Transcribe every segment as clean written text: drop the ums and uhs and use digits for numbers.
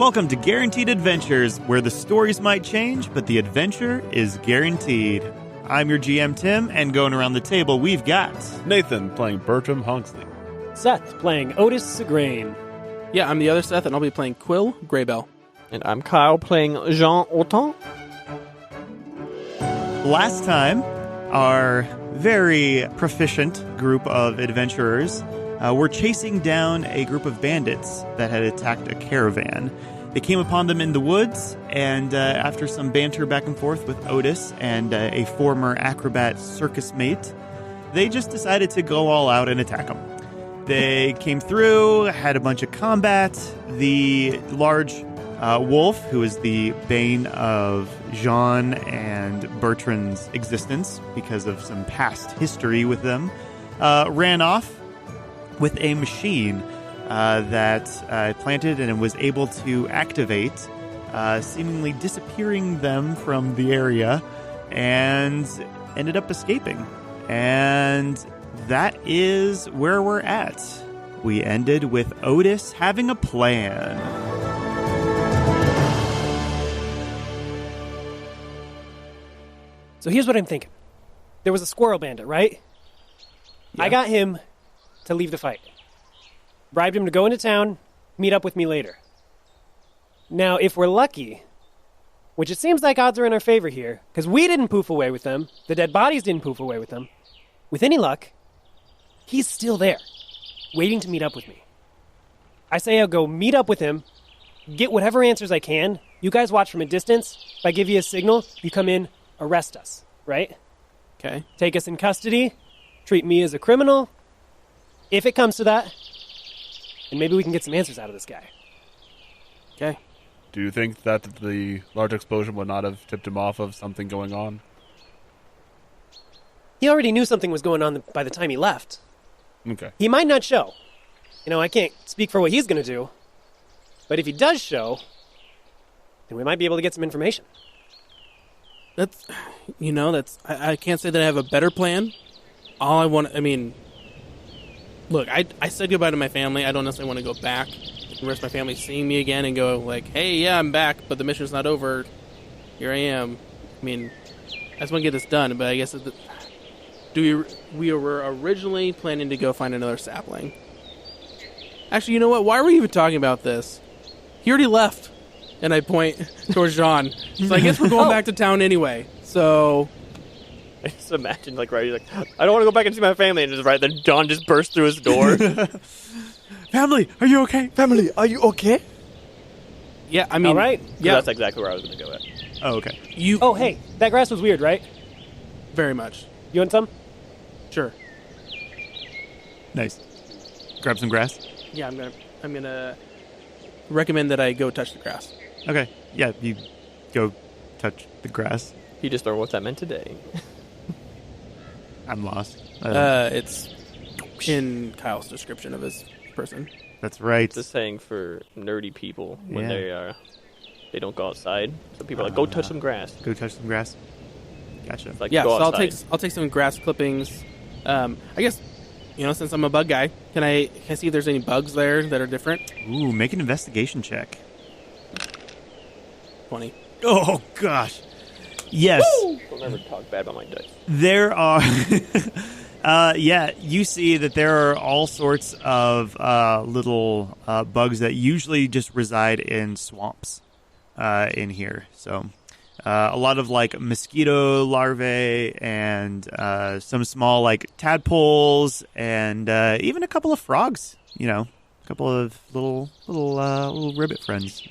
Welcome to Guaranteed Adventures, where the stories might change, but the adventure is guaranteed. I'm your GM, Tim, and going around the table, we've got... Nathan playing Bertram, Honksleaf. Seth playing Otis, Sagraine. Yeah, I'm the other Seth, and I'll be playing Quill, Greybell. And I'm Kyle playing Jean Autant. Last time, our very proficient group of adventurers were chasing down a group of bandits that had attacked a caravan. They came upon them in the woods, and after some banter back and forth with Otis and a former acrobat circus mate, they just decided to go all out and attack them. They came through, had a bunch of combat. The large wolf, who is the bane of Jean and Bertrand's existence because of some past history with them, ran off with a machine that planted and was able to activate, seemingly disappearing them from the area, and ended up escaping. And that is where we're at. We ended with Otis having a plan. So here's what I'm thinking. There was a squirrel bandit, right? Yeah. I got him to leave the fight. Bribed him to go into town, meet up with me later. Now, if we're lucky, which it seems like odds are in our favor here, because we didn't poof away with them, the dead bodies didn't poof away with them, with any luck, he's still there, waiting to meet up with me. I say I'll go meet up with him, get whatever answers I can. You guys watch from a distance. If I give you a signal, you come in, arrest us, right? Okay. Take us in custody, treat me as a criminal. If it comes to that, and maybe we can get some answers out of this guy. Okay. Do you think that the large explosion would not have tipped him off of something going on? He already knew something was going on by the time he left. Okay. He might not show. I can't speak for what he's going to do. But if he does show, then we might be able to get some information. I can't say that I have a better plan. Look, I said goodbye to my family. I don't necessarily want to go back and risk my family seeing me again and go like, hey, yeah, I'm back, but the mission's not over. Here I am. I just want to get this done, but I guess we were originally planning to go find another sapling. Actually, you know what? Why are we even talking about this? He already left. And I point towards Jean. So I guess we're going back to town anyway. So I just imagine, he's like, I don't want to go back and see my family. And just right then, John just burst through his door. Family, are you okay? Family, are you okay? Yeah, All right. Yeah, that's exactly where I was going to go at. Oh, okay. Oh, hey, that grass was weird, right? Very much. You want some? Sure. Nice. Grab some grass? Yeah, I'm gonna recommend that I go touch the grass. Okay. Yeah, you go touch the grass. You just learned what that meant today. I'm lost. It's in Kyle's description of his person. That's right. It's a saying for nerdy people when they don't go outside. So people are like, go touch some grass. Go touch some grass. Gotcha. It's like, Yeah, go so outside. I'll take some grass clippings. I guess, since I'm a bug guy, can I see if there's any bugs there that are different? Ooh, make an investigation check. 20. Oh, gosh. Yes. Don't ever talk bad about my dice. There are... you see that there are all sorts of little bugs that usually just reside in swamps in here. So a lot of mosquito larvae and some small tadpoles and even a couple of frogs. A couple of little ribbit friends.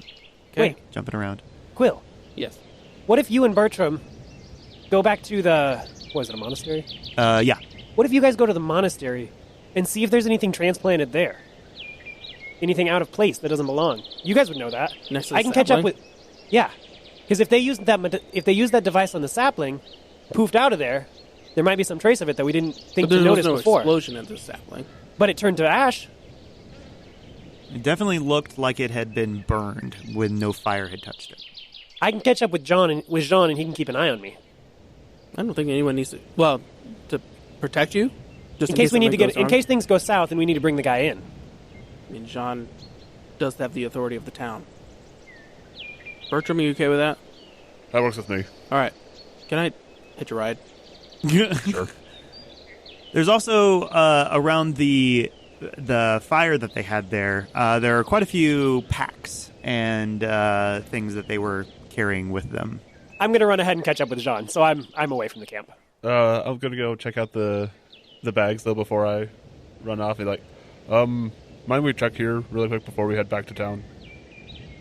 Wait. Jumping around. Quill, Yes. what if you and Bertram go back to a monastery? Yeah. What if you guys go to the monastery and see if there's anything transplanted there? Anything out of place that doesn't belong? You guys would know that. I can catch up with... Yeah. Because if they use that device on the sapling, poofed out of there might be some trace of it that we didn't think to notice before. There was no explosion at the sapling. But it turned to ash. It definitely looked like it had been burned when no fire had touched it. I can catch up with Jean and he can keep an eye on me. I don't think anyone needs to... Well, to protect you? Just in case we need to in case things go south and we need to bring the guy in. Jean does have the authority of the town. Bertram, are you okay with that? That works with me. All right. Can I hitch a ride? Sure. There's also around the fire that they had there. There are quite a few packs and things that they were carrying with them. I'm going to run ahead and catch up with Jean, so I'm away from the camp. I'm gonna go check out the bags though before I run off. And mind we check here really quick before we head back to town?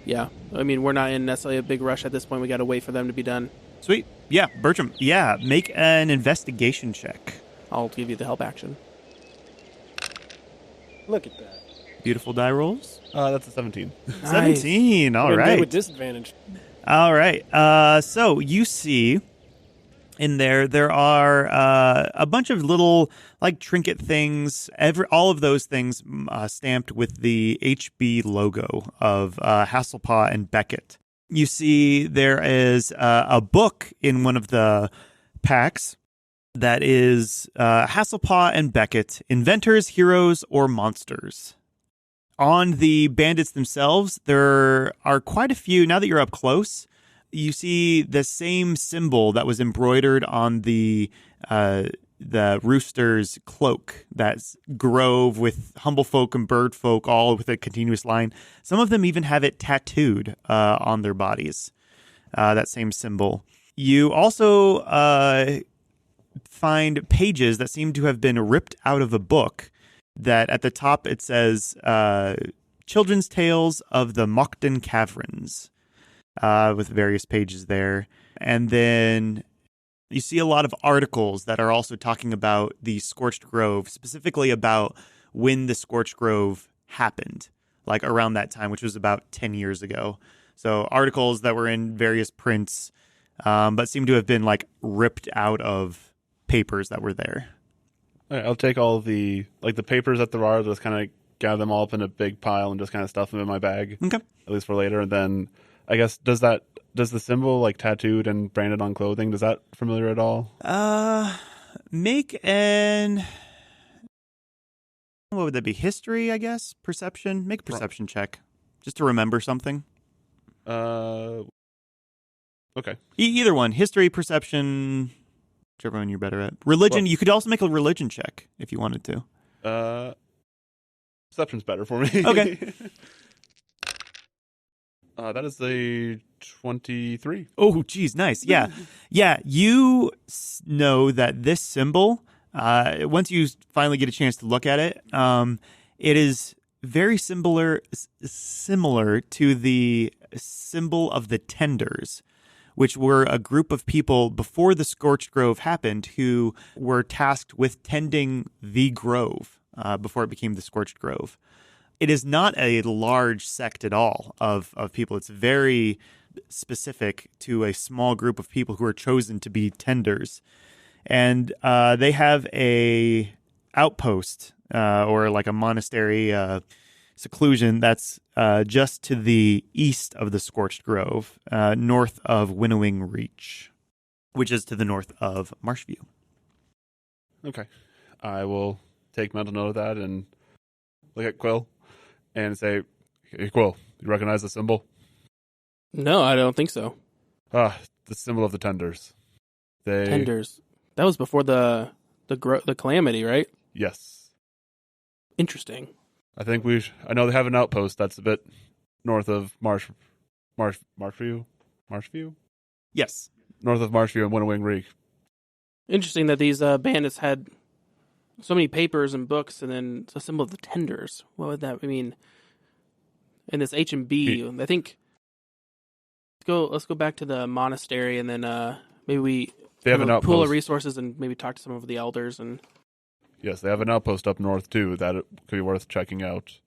Yeah. I mean, we're not in necessarily a big rush at this point. We got to wait for them to be done. Sweet. Yeah, Bertram. Yeah, make an investigation check. I'll give you the help action. Look at that. Beautiful die rolls. That's a 17. 17. All Doing good right. with disadvantage. All right. So you see in there are a bunch of little like trinket things. All of those things stamped with the HB logo of Hasselpaw and Beckett. You see there is a book in one of the packs that is Hasselpaw and Beckett, Inventors, Heroes, or Monsters. On the bandits themselves, there are quite a few. Now that you're up close, you see the same symbol that was embroidered on the rooster's cloak. That's grove with humble folk and bird folk, all with a continuous line. Some of them even have it tattooed on their bodies, that same symbol. You also find pages that seem to have been ripped out of a book that at the top it says Children's Tales of the Mockden Caverns, with various pages there. And then you see a lot of articles that are also talking about the Scorched Grove, specifically about when the Scorched Grove happened, like around that time, which was about 10 years ago. So articles that were in various prints, but seem to have been like ripped out of papers that were there. All right, I'll take all the papers that there are, just kind of gather them all up in a big pile and just kind of stuff them in my bag. Okay. At least for later. And then I guess does the symbol like tattooed and branded on clothing, does that familiar at all? Make an, what would that be? History, I guess? Perception? Make a perception check. Just to remember something. Okay. Either one. History, perception, whichever one you're better at. Religion, you could also make a religion check if you wanted to. Perception's better for me. Okay. That is a 23. Oh, geez, nice. Yeah. Yeah, you know that this symbol, once you finally get a chance to look at it, it is very similar to the symbol of the Tenders, which were a group of people before the Scorched Grove happened who were tasked with tending the grove before it became the Scorched Grove. It is not a large sect at all of people. It's very specific to a small group of people who are chosen to be tenders. And they have a outpost or like a monastery seclusion that's just to the east of the Scorched Grove, north of Winnowing Reach, which is to the north of Marshview. Okay. I will take mental note of that and look at Quill and say, hey, Quill, you recognize the symbol? No, I don't think so. The symbol of the Tenders. Tenders. That was before the calamity, right? Yes. Interesting. I think I know they have an outpost that's a bit north of Marshview? Yes. North of Marshview and Winnowing Reach. Interesting that these bandits had so many papers and books, and then a symbol of the Tenders. What would that mean? And this H&B, I think. Let's go back to the monastery, and then maybe we have an pool outpost. of resources and maybe talk to some of the elders. And yes, they have an outpost up north too that it could be worth checking out.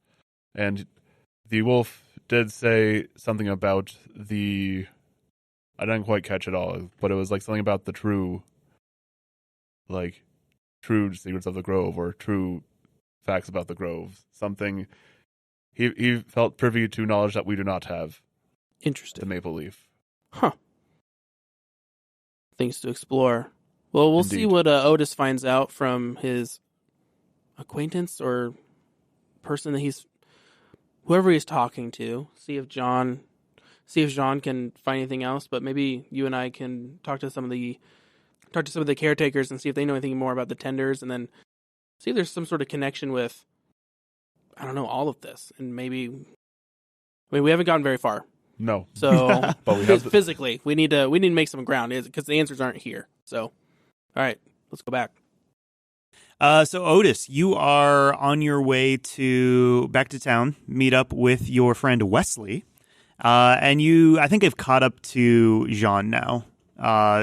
And the wolf did say something about I didn't quite catch it all, but it was like something about the true secrets of the grove or true facts about the grove. Something he felt privy to knowledge that we do not have. interesting. The Maple Leaf. Huh. Things to explore. Well, we'll see what Otis finds out from his acquaintance or person that whoever he's talking to. See if John see if Jean can find anything else. But maybe you and I can talk to some of the caretakers and see if they know anything more about the tenders, and then see if there's some sort of connection with, I don't know, all of this. And maybe, I mean, we haven't gotten very far. No. So, But we have physically, we need to make some ground because the answers aren't here. So, all right, let's go back. So Otis, you are on your way back to town, meet up with your friend Wesley, and I think they've caught up to Jean now.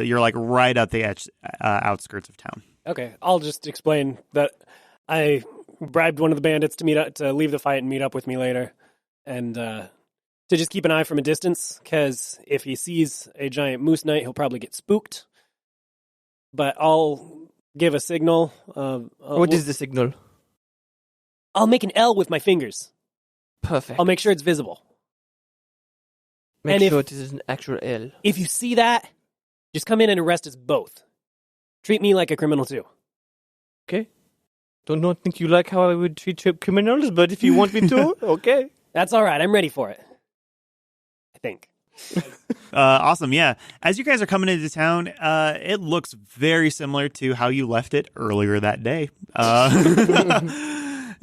You're like right at the outskirts of town. Okay, I'll just explain that I bribed one of the bandits to leave the fight and meet up with me later, and to just keep an eye from a distance, because if he sees a giant moose knight, he'll probably get spooked. But I'll give a signal. What is the signal? I'll make an L with my fingers. Perfect. I'll make sure it's visible. Make sure it is an actual L. If you see that, just come in and arrest us both. Treat me like a criminal too. Okay. Do not think you like how I would treat criminals, but if you want me to, okay. That's all right. I'm ready for it. I think. Awesome, yeah. As you guys are coming into town, it looks very similar to how you left it earlier that day.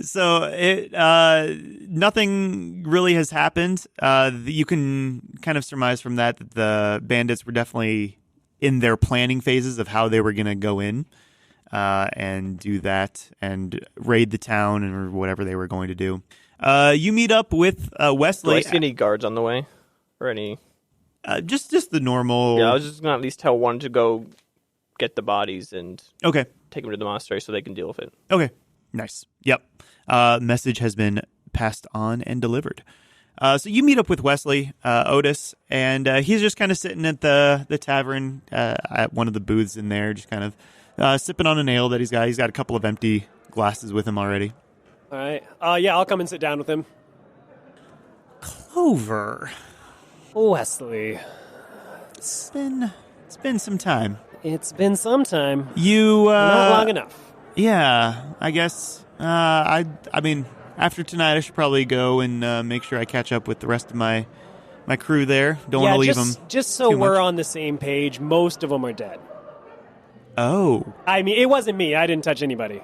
So nothing really has happened. You can kind of surmise from that the bandits were definitely in their planning phases of how they were going to go in and do that and raid the town or whatever they were going to do. You meet up with Wesley. Do I see any guards on the way? Or any... Just the normal... Yeah, I was just going to at least tell one to go get the bodies and take them to the monastery so they can deal with it. Okay, nice. Yep. Message has been passed on and delivered. So you meet up with Wesley, Otis, and he's just kind of sitting at the tavern at one of the booths in there, just kind of sipping on an ale that he's got. He's got a couple of empty glasses with him already. All right. Yeah, I'll come and sit down with him. Clover. Wesley. It's been some time. It's been some time. You not long enough. Yeah, I guess. I mean, after tonight, I should probably go and make sure I catch up with the rest of my crew there. Don't want to leave them. Just so we're on the same page, most of them are dead. Oh. I mean, it wasn't me. I didn't touch anybody.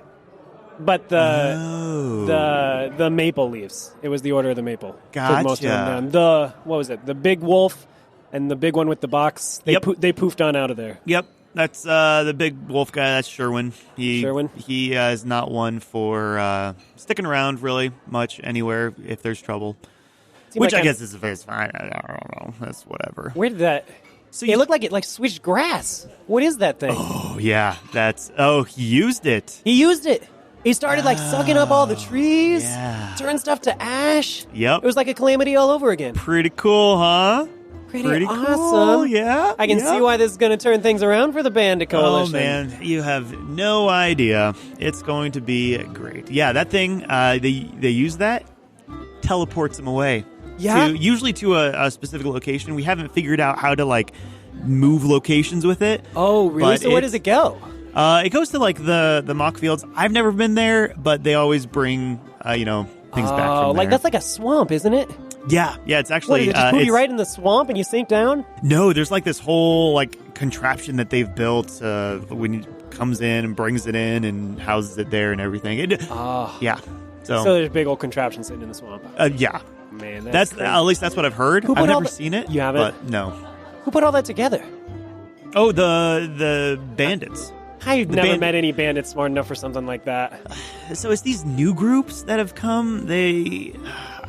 But the maple leaves. It was the Order of the Maple. Gotcha. Took most of them down. What was it? The big wolf and the big one with the box. They poofed on out of there. Yep. That's the big wolf guy. That's Sherwin. Sherwin? He is not one for sticking around really much anywhere if there's trouble. Which I guess is fine. I don't know. That's whatever. Where did that... So it looked like it switched grass. What is that thing? Oh, yeah. He used it. He used it. He started sucking up all the trees, turned stuff to ash. Yep. It was like a calamity all over again. Pretty cool, huh? Pretty awesome. Cool, yeah. I can see why this is going to turn things around for the Bandit Coalition. Oh, man. You have no idea. It's going to be great. Yeah, that thing, they use that, teleports them away. Yeah. Usually to a specific location. We haven't figured out how to, move locations with it. Oh, really? So where does it go? It goes to the mock fields. I've never been there, but they always bring things back from there. That's like a swamp, isn't it? Yeah, it's actually. What, just put you right in the swamp and you sink down? No, there's this whole contraption that they've built when it comes in and brings it in and houses it there and everything. Yeah. So there's a big old contraption sitting in the swamp. Yeah. Man, that's at least that's what I've heard. I've never seen it. You haven't? But no. Who put all that together? Oh, the bandits. I've never met any bandits smart enough for something like that. So it's these new groups that have come. I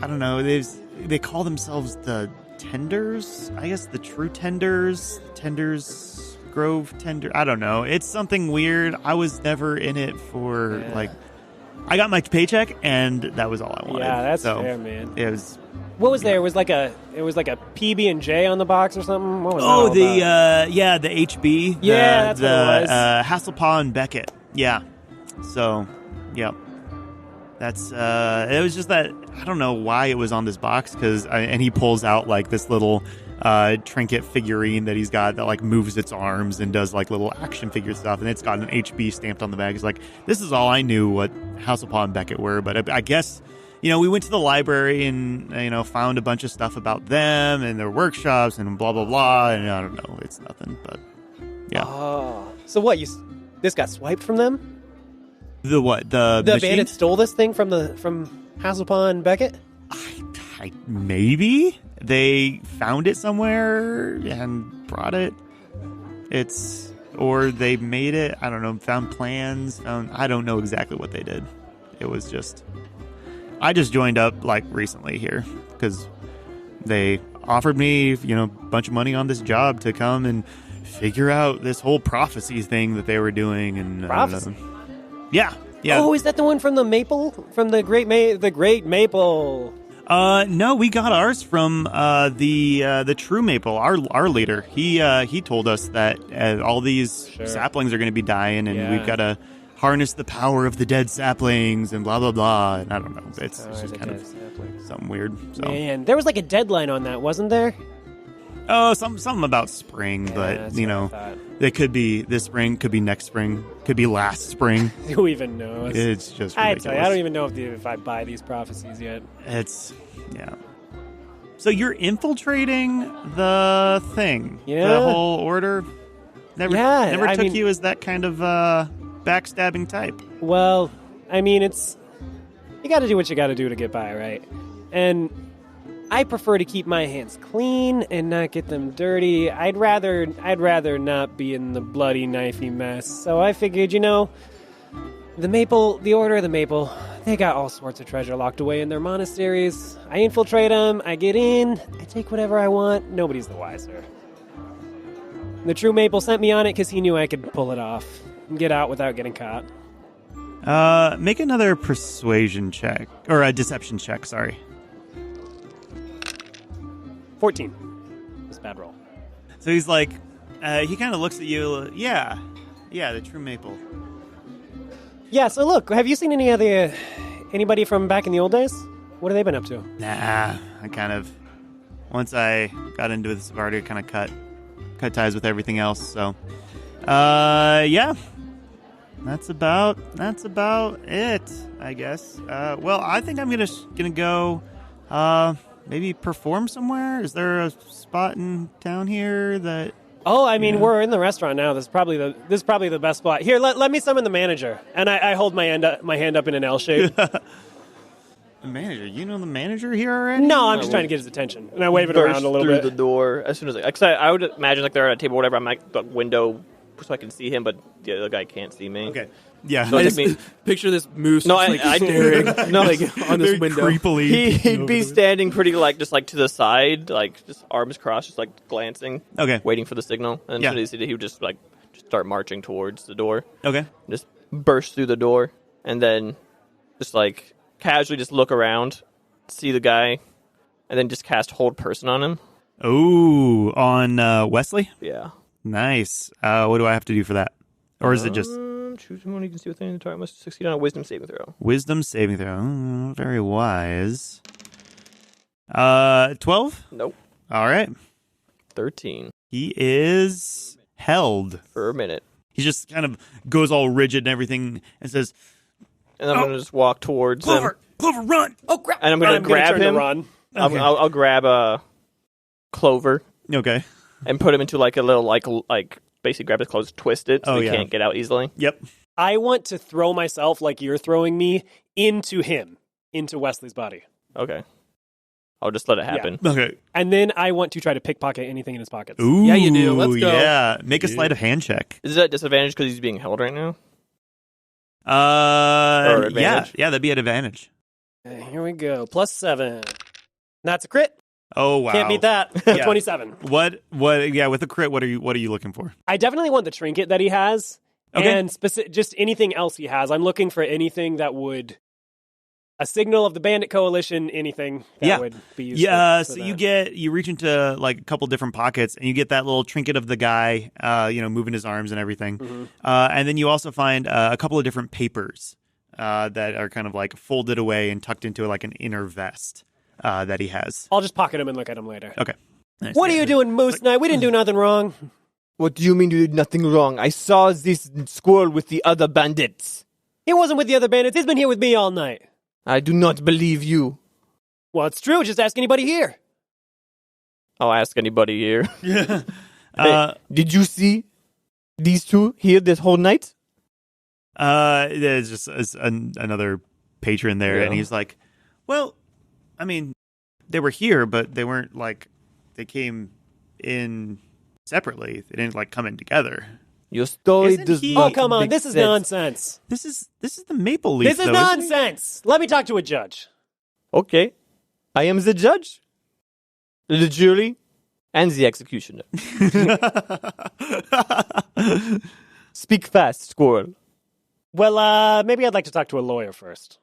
don't know. They call themselves the Tenders. I guess the True Tenders. Tenders Grove Tender. I don't know. It's something weird. I was never in it for I got my paycheck and that was all I wanted. Yeah, that's fair, man. It was. What was there? It was like a PB&J on the box or something. What was that the HB. Yeah, that's what it was. Hasselpaw and Beckett. Yeah. So, yep. That's it was just that I don't know why it was on this box and he pulls out this little trinket figurine that he's got that moves its arms and does little action figure stuff, and it's got an HB stamped on the back. It's this is all I knew what Hasselpaw and Beckett were, but I guess we went to the library and, found a bunch of stuff about them and their workshops and blah, blah, blah. And I don't know. It's nothing, but yeah. Oh. So what? This got swiped from them? The what? The bandits stole this thing from Hasselpaw and Beckett? Maybe. They found it somewhere and brought it. Or they made it. I don't know. Found plans. I don't know exactly what they did. It was just... I just joined up, recently here. Because they offered me, a bunch of money on this job to come and figure out this whole prophecy thing that they were doing. And prophecy? Yeah. Oh, is that the one from the Maple? From the Great Maple? No, we got ours from the True Maple, our leader. He told us that all these saplings are going to be dying, and we've got to harness the power of the dead saplings, and blah blah blah. And I don't know, it's just kind of something weird. So. Man, there was a deadline on that, wasn't there? Oh, something about spring, but it could be this spring, could be next spring, could be last spring. Who even knows? It's just ridiculous. I don't even know if I buy these prophecies yet. So you're infiltrating the thing, the whole order. Never took you as that kind of backstabbing type. Well, you got to do what you got to do to get by, right? And I prefer to keep my hands clean and not get them dirty. I'd rather not be in the bloody, knifey mess. So I figured, the Order of the Maple, they got all sorts of treasure locked away in their monasteries. I infiltrate them, I get in, I take whatever I want. Nobody's the wiser. The True Maple sent me on it because he knew I could pull it off and get out without getting caught. Make another persuasion check, or a deception check, sorry. 14. That's a bad roll. So he's he kind of looks at you, yeah, the True Maple. Yeah, so look, have you seen anybody from back in the old days? What have they been up to? Nah, once I got into this, I've already kind of cut ties with everything else, so, yeah. That's about it, I guess. Well, I think I'm gonna go, maybe perform somewhere? Is there a spot in town here that... Oh, we're in the restaurant now. This is probably the best spot. Here, let me summon the manager. And I hold my hand up in an L shape. The manager? You know the manager here already? No, I'm just trying to get his attention. And I wave it around a little bit. Through the door as soon as I would imagine they're at a table or whatever. I'm the window so I can see him, but the other guy can't see me. Okay. Yeah. So picture this moose staring on this window. Creepily. He'd be standing pretty just to the side, just arms crossed, just Okay. glancing, waiting for the signal. And as soon as he would just start marching towards the door. Okay. Just burst through the door, and then just casually just look around, see the guy, and then just cast Hold Person on him. Ooh, on Wesley? Yeah. Nice. What do I have to do for that? Or is it just... Choose someone you can see within the target must succeed on a Wisdom saving throw. Wisdom saving throw. Very wise. 12? Nope. All right. 13. He is held. For a minute. He just kind of goes all rigid and everything and says... And I'm going to just walk towards him. Clover, run! Oh, grab! And I'm going to grab him. Run. Okay. I'll grab Clover. Okay. And put him into a little, basically grab his clothes, twist it so he can't get out easily. Yep. I want to throw myself like you're throwing me into Wesley's body. Okay. I'll just let it happen. Yeah. Okay. And then I want to try to pickpocket anything in his pockets. Ooh, yeah, you do. Let's go. Yeah. Make a sleight of hand check. Is that disadvantage because he's being held right now? Or advantage? Yeah, that'd be an advantage. Here we go. +7. That's a crit. Oh wow! Can't beat that. Yeah. 27. What? Yeah, with the crit, what are you looking for? I definitely want the trinket that he has, and just anything else he has. I'm looking for anything that would a signal of the bandit coalition. Anything that would be useful. Yeah. So you reach into a couple different pockets, and you get that little trinket of the guy, moving his arms and everything, and then you also find a couple of different papers that are kind of folded away and tucked into an inner vest. That he has. I'll just pocket him and look at him later. Okay. Nice. What are you doing, Moose Knight? We didn't do nothing wrong. What do you mean you did nothing wrong? I saw this squirrel with the other bandits. He wasn't with the other bandits. He's been here with me all night. I do not believe you. Well, it's true. Just ask anybody here. I'll ask anybody here. Hey, did you see these two here this whole night? There's just another patron there, and Yeah. he's like, well, I mean, they were here, but they weren't like, they came in separately. They didn't like come in together. Your story Isn't does he- not Oh, come on. make This is sense. nonsense. This is the Maple Leaf. This is though, isn't it? nonsense. Let me talk to a judge. Okay. I am the judge, the jury, and the executioner. Speak fast, squirrel. Well, maybe I'd like to talk to a lawyer first.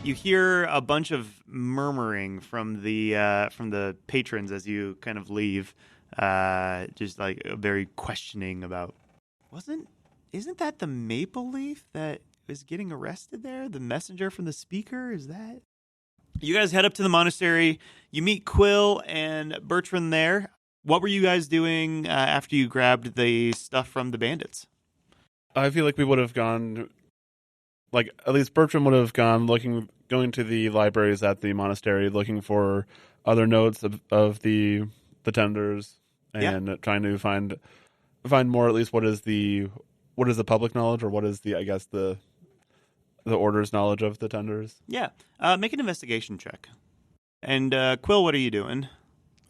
You hear a bunch of murmuring from the patrons as you kind of leave, just like very questioning about. Isn't that the Maple Leaf that is getting arrested there? The messenger from the speaker? Is that? You guys head up to the monastery. You meet Quill and Bertram there. What were you guys doing after you grabbed the stuff from the bandits? I feel like we would have gone, like at least Bertram would have gone going to the libraries at the monastery, looking for other notes of the tenders, and trying to find more, at least what is the public knowledge, or what is the order's knowledge of the tenders. Yeah, make an investigation check. And Quill, what are you doing?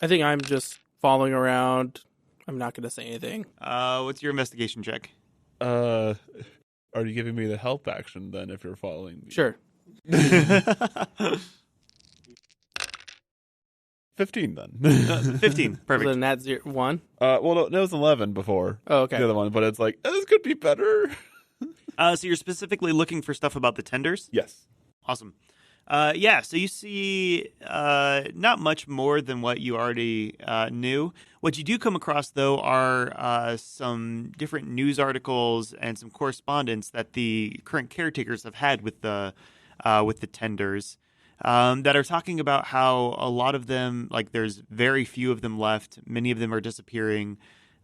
I think I'm just following around. I'm not going to say anything. What's your investigation check? Are you giving me the help action then if you're following me? Sure. 15 then. 15, perfect. Was it nat 1? Well, no, it was 11 before. Oh, okay. The other one, but it's like, this could be better. So you're specifically looking for stuff about the tenders? Yes. Awesome. Yeah, so you see not much more than what you already knew. What you do come across, though, are some different news articles and some correspondence that the current caretakers have had with the tenders that are talking about how a lot of them, like there's very few of them left. Many of them are disappearing.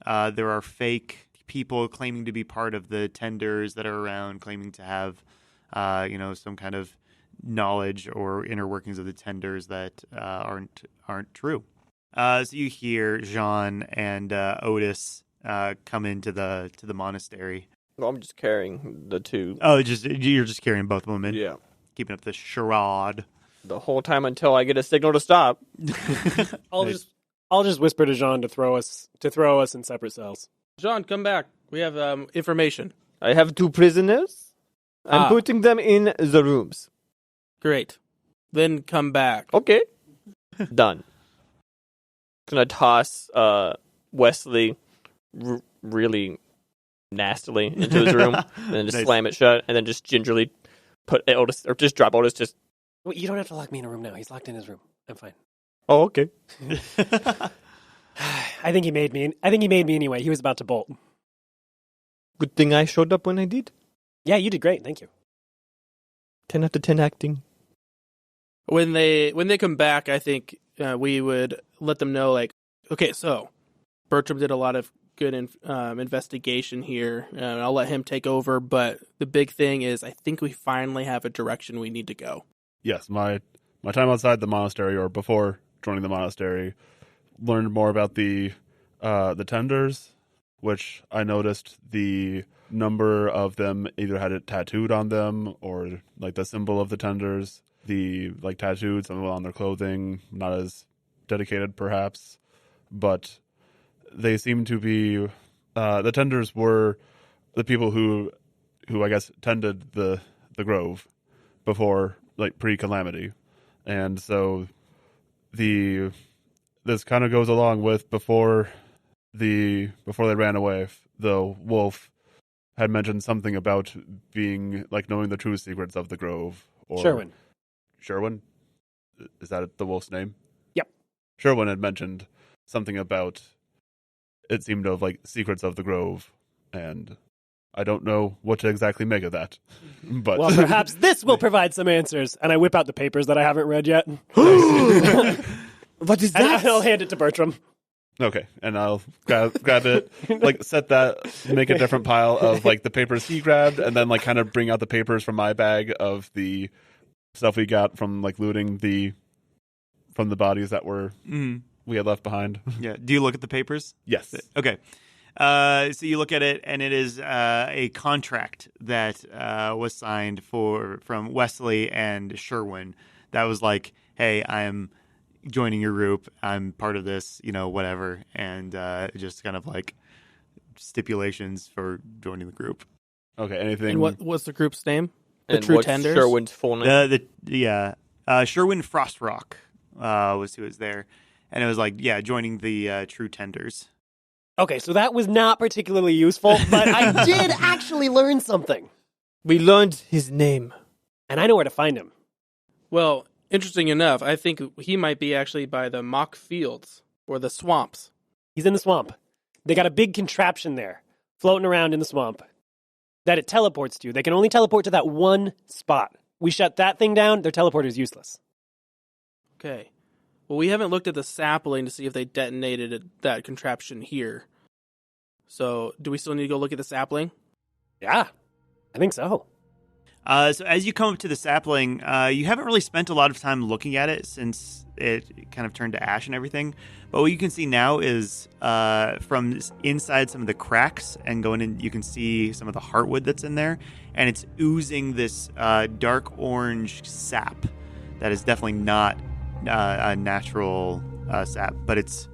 There are fake people claiming to be part of the tenders that are around, claiming to have, some kind of knowledge or inner workings of the tenders that aren't true. So you hear Jean and Otis come into the monastery. Well, I'm just carrying the two. Oh, you're just carrying both of them in. Yeah. Keeping up the charade. The whole time until I get a signal to stop. I'll just whisper to Jean to throw us in separate cells. John, come back. We have information. I have two prisoners. I'm putting them in the rooms. Great. Then come back. Okay. Done. Gonna toss Wesley really nastily into his room, and then just Nice. slam it shut, and then just gingerly put Otis, or just drop Otis. Just Well, you don't have to lock me in a room now. He's locked in his room. I'm fine. oh, okay. I think he made me anyway. He was about to bolt. Good thing I showed up when I did. Yeah, you did great. Thank you. 10 out of 10 acting. When they come back, I think we would let them know, like, okay, so Bertram did a lot of good investigation here, and I'll let him take over, but the big thing is I think we finally have a direction we need to go. Yes, my time outside the monastery, or before joining the monastery, learned more about the tenders, which I noticed the number of them either had it tattooed on them, or like the symbol of the tenders, the like tattooed, some on their clothing, not as dedicated perhaps, but they seem to be the tenders were the people who I guess tended the grove before, like, pre-calamity. And so this kind of goes along with before they ran away, the wolf had mentioned something about being, like, knowing the true secrets of the grove. Or Sherwin? Is that the wolf's name? Yep. Sherwin had mentioned something about, it seemed, of like secrets of the grove, and I don't know what to exactly make of that. But Well, perhaps this will provide some answers. And I whip out the papers that I haven't read yet. What is And that? I'll hand it to Bertram. okay, and I'll grab it, like set that, make a different pile of like the papers he grabbed, and then like kind of bring out the papers from my bag of the stuff we got from like looting from the bodies that we had left behind. Yeah. Do you look at the papers? Yes. Okay. So you look at it, and it is a contract that was signed from Wesley and Sherwin. That was like, hey, I am joining your group. I'm part of this, whatever. And just kind of like stipulations for joining the group. Okay. Anything? And what was the group's name? The And True what's Tenders? Sherwin's full name? Sherwin Frostrock was who was there. And it was like, joining the True Tenders. Okay, so that was not particularly useful, but I did actually learn something. We learned his name. And I know where to find him. Well, interesting enough, I think he might be actually by the mock fields or the swamps. He's in the swamp. They got a big contraption there, floating around in the swamp, that it teleports to. They can only teleport to that one spot. We shut that thing down, their teleporter's useless. Okay. Well, we haven't looked at the sapling to see if they detonated that contraption here. So, do we still need to go look at the sapling? Yeah, I think so. So as you come up to the sapling, you haven't really spent a lot of time looking at it since it kind of turned to ash and everything. But what you can see now is from inside some of the cracks and going in, you can see some of the heartwood that's in there. And it's oozing this dark orange sap that is definitely not a natural sap, but it's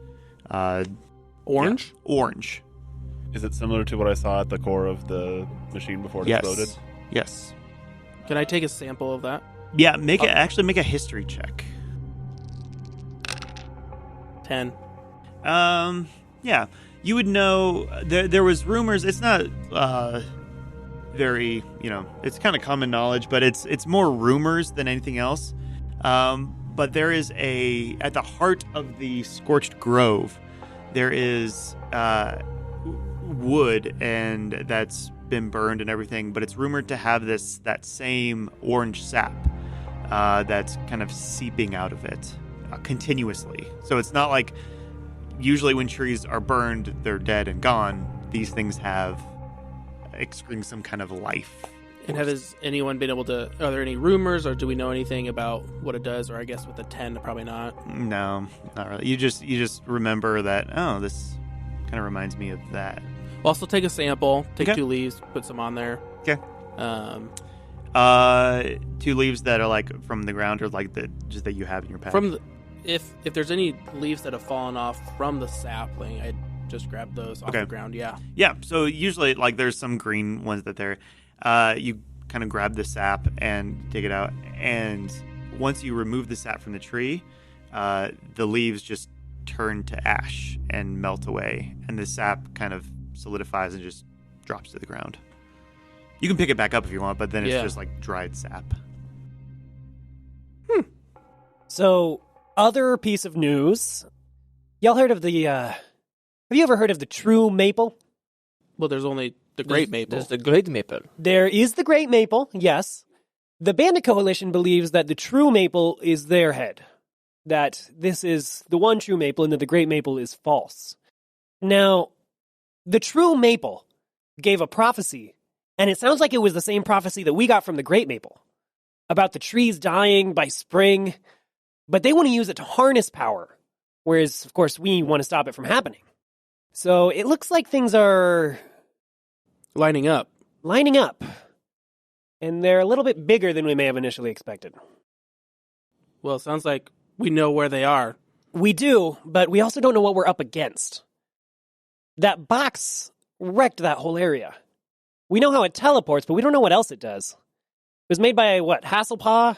Orange? Yeah, orange. Is it similar to what I saw at the core of the machine before it exploded? Yes. Can I take a sample of that? Yeah, make a history check. 10. Yeah, you would know there was rumors. It's not very, it's kind of common knowledge, but it's more rumors than anything else. But there is at the heart of the scorched grove, there is wood, and that's been burned and everything, but it's rumored to have that same orange sap that's kind of seeping out of it continuously. So it's not like usually when trees are burned, they're dead and gone. These things have excreting some kind of life. And has anyone been able to... Are there any rumors, or do we know anything about what it does? Or I guess with the 10, probably not. No, not really. You just remember that, this kind of reminds me of that. We'll also take a sample, take Okay. 2 leaves, put some on there. Okay. 2 leaves that are like from the ground, or like that you have in your pack. If there's any leaves that have fallen off from the sapling, I'd just grab those off Okay. the ground, yeah. Yeah, so usually like there's some green ones that they're you kind of grab the sap and take it out, and once you remove the sap from the tree, the leaves just turn to ash and melt away, and the sap kind of solidifies and just drops to the ground. You can pick it back up if you want, but then it's Yeah. just like dried sap. So, other piece of news. Y'all heard of the, have you ever heard of the true maple? Well, there's only the great maple. There's the great maple. There is the great maple, yes. The Bandit Coalition believes that the true maple is their head. That this is the one true maple and that the great maple is false. Now, the true maple gave a prophecy, and it sounds like it was the same prophecy that we got from the great maple about the trees dying by spring, but they want to use it to harness power, whereas, of course, we want to stop it from happening. So it looks like things are lining up. And they're a little bit bigger than we may have initially expected. Well, it sounds like we know where they are. We do, but we also don't know what we're up against. That box wrecked that whole area. We know how it teleports, but we don't know what else it does. It was made by, what, Hasselpaw?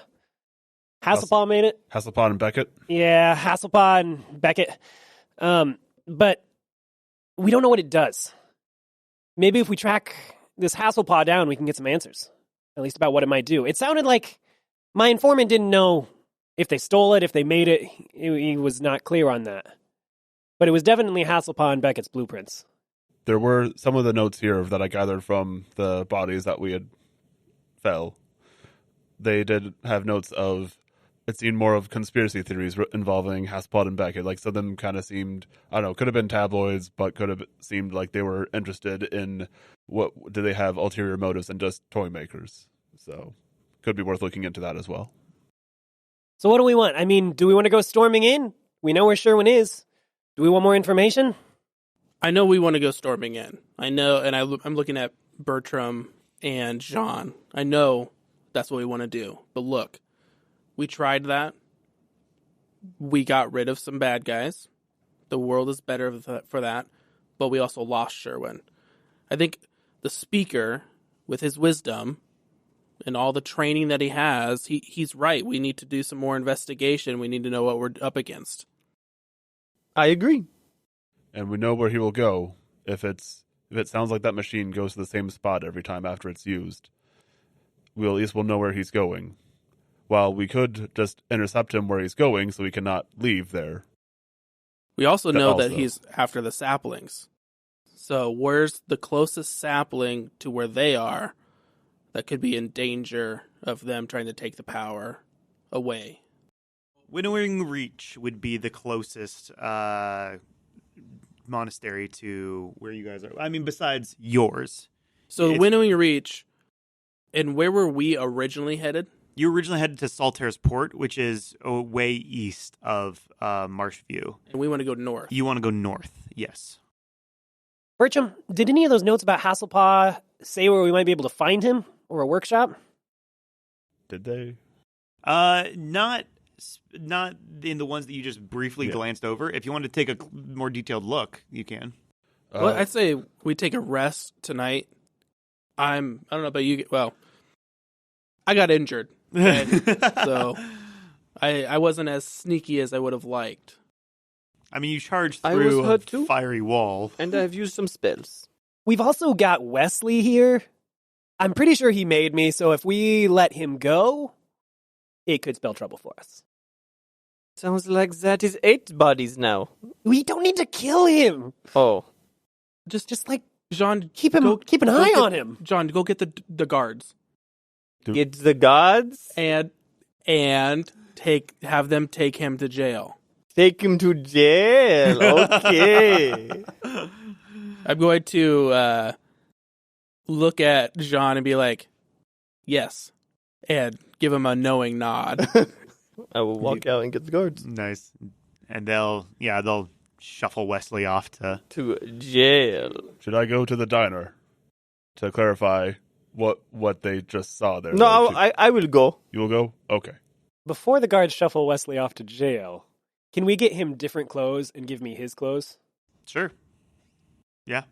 Hasselpaw made it? Hasselpaw and Beckett? Yeah, Hasselpaw and Beckett. But we don't know what it does. Maybe if we track this Hasselpaw down, we can get some answers. At least about what it might do. It sounded like my informant didn't know if they stole it, if they made it. He was not clear on that. But it was definitely Hasselpaw and Beckett's blueprints. there were some of the notes here that I gathered from the bodies that we had fell. They did have notes of, it seemed more of conspiracy theories involving Haspod and Beckett. Like, some of them kind of seemed, I don't know, could have been tabloids, but could have seemed like they were interested in what, do they have ulterior motives than just toy makers. So, could be worth looking into that as well. So what do we want? I mean, do we want to go storming in? We know where Sherwin is. Do we want more information? I know we want to go storming in. I know, and I'm looking at Bertram and Jean. I know that's what we want to do. But look, we tried that. We got rid of some bad guys. The world is better for that. But we also lost Sherwin. I think the speaker, with his wisdom and all the training that he has, he's right. We need to do some more investigation. We need to know what we're up against. I agree. And we know where he will go if it sounds like that machine goes to the same spot every time after it's used. We'll at least know where he's going. While we could just intercept him where he's going so he cannot leave there. We also know that he's after the saplings. So where's the closest sapling to where they are that could be in danger of them trying to take the power away? Winnowing Reach would be the closest monastery to where you guys are. I mean, besides yours. So Winnowing Reach, and where were we originally headed? You originally headed to Saltaire's Port, which is way east of Marshview. And we want to go north. You want to go north, yes. Bertram, did any of those notes about Hasselpaw say where we might be able to find him or a workshop? Did they? Not in the ones that you just briefly glanced over. If you want to take a more detailed look, you can. Well, I'd say we take a rest tonight. I don't know about you. Well, I got injured. Okay? So I wasn't as sneaky as I would have liked. I mean, you charged I was through a hurt too. fiery wall. And I've used some spells. We've also got Wesley here. I'm pretty sure he made me, so if we let him go, it could spell trouble for us. Sounds like that is 8 bodies now. We don't need to kill him. Oh. Just like John, keep an eye on him. John, go get the guards. Get the gods? And have them take him to jail. Take him to jail. Okay. I'm going to look at Jean and be like, yes, and give him a knowing nod. I will walk out and get the guards. Nice. And they'll shuffle Wesley off to jail. Should I go to the diner to clarify what they just saw there? No, I will go. You will go? Okay. Before the guards shuffle Wesley off to jail, can we get him different clothes and give me his clothes? Sure. Yeah.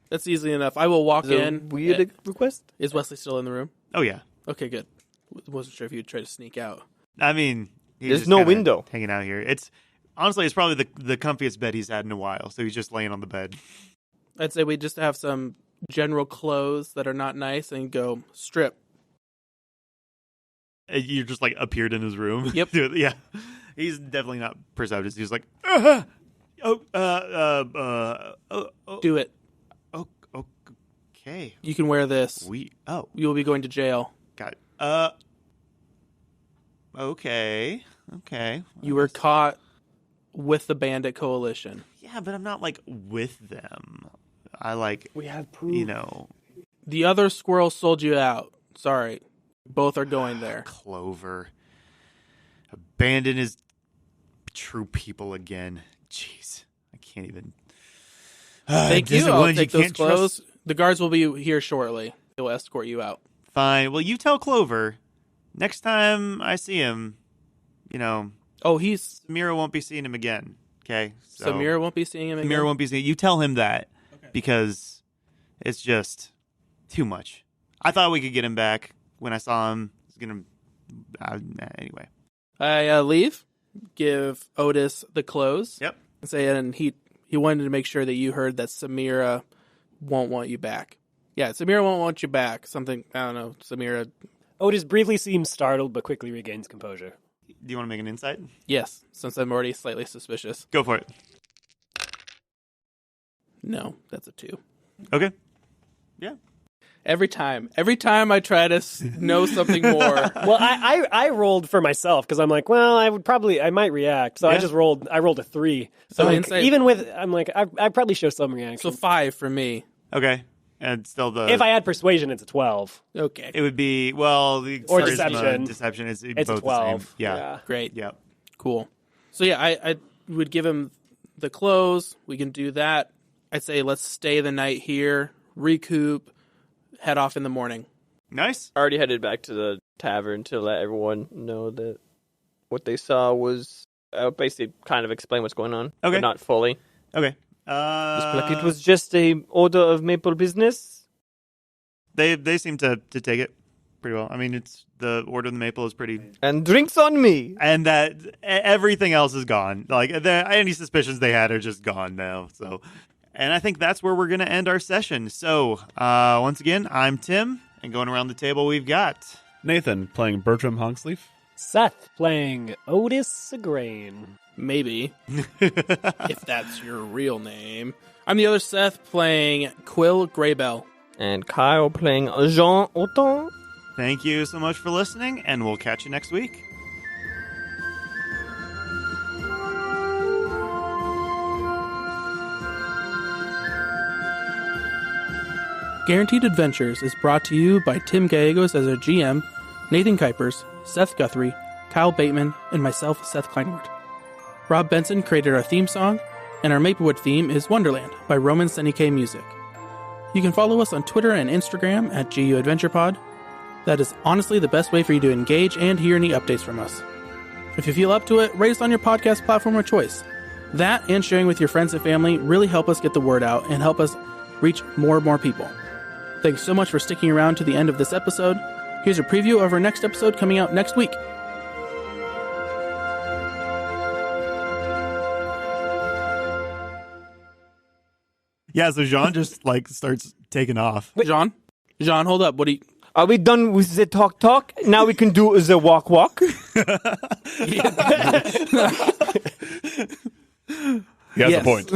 That's easy enough. I will walk in. Weird request? Is Wesley still in the room? Oh, yeah. Okay, good. Wasn't sure if you'd try to sneak out. I mean, there's no window. Hanging out here. It's probably the comfiest bed he's had in a while, so he's just laying on the bed. I'd say we just have some general clothes that are not nice and go strip. You just like appeared in his room. Yep. Yeah. He's definitely not presumptuous. He's like, do it. Okay. You can wear this. You will be going to jail. Got it. Okay. You were caught with the Bandit Coalition. Yeah, but I'm not like with them. We have proof. The other squirrel sold you out. Sorry. Both are going there. Clover. Abandon his true people again. Jeez. I can't even. Thank you. I'll take those clothes. The guards will be here shortly. They will escort you out. Fine. Well, you tell Clover. Next time I see him, Samira won't be seeing him again. Okay? So Samira won't be seeing him again? Samira won't be seeing him. You tell him that. Okay. Because it's just too much. I thought we could get him back when I saw him. Anyway. I leave, give Otis the clothes. Yep. And say, and he wanted to make sure that you heard that Samira won't want you back. Yeah, Samira won't want you back. Something, I don't know, Samira. Otis briefly seems startled, but quickly regains composure. Do you want to make an insight? Yes, since I'm already slightly suspicious. Go for it. No, that's a 2. Okay. Yeah. Every time I try to know something more. Well, I rolled for myself because I'm like, well, I might react. So Yeah. I rolled a 3. So So like, insight- even with, I'm like, I probably show some reaction. So 5 for me. Okay. And still if I add persuasion, it's a 12. Okay. it would be, well, the Or charisma, deception. Deception is It's both a 12. the same. Yeah. Great. Yeah. Cool. So yeah, I would give him the clothes. We can do that. I'd say let's stay the night here, recoup, head off in the morning. Nice. Already headed back to the tavern to let everyone know that what they saw was basically kind of explain what's going on. Okay. But not fully. Okay. Like it was just a order of maple business. They seem to take it pretty well. I mean, it's the Order of the Maple is pretty, And drinks on me. and that everything else is gone. Like any suspicions they had are just gone now. So, and I think that's where we're gonna end our session. So, once again, I'm Tim, and going around the table, we've got Nathan playing Bertram Honksleaf. Seth playing Otis Sagraine. Maybe. If that's your real name. I'm the other Seth playing Quill Greybell. And Kyle playing Jean Autant. Thank you so much for listening, and we'll catch you next week. Guaranteed Adventures is brought to you by Tim Gallegos as our GM, Nathan Kuipers, Seth Guthrie, Kyle Bateman, and myself, Seth Kleinwort. Rob Benson created our theme song, and our Maplewood theme is Wonderland by Roman Senike Music. You can follow us on Twitter and Instagram at GU AdventurePod. That is honestly the best way for you to engage and hear any updates from us. If you feel up to it, rate us on your podcast platform of choice. That and sharing with your friends and family really help us get the word out and help us reach more and more people. Thanks so much for sticking around to the end of this episode. Here's a preview of our next episode coming out next week. Yeah, so Jean just starts taking off. Jean, hold up. What do you... Are we done with the talk? Now we can do the walk. He has Yes. a point.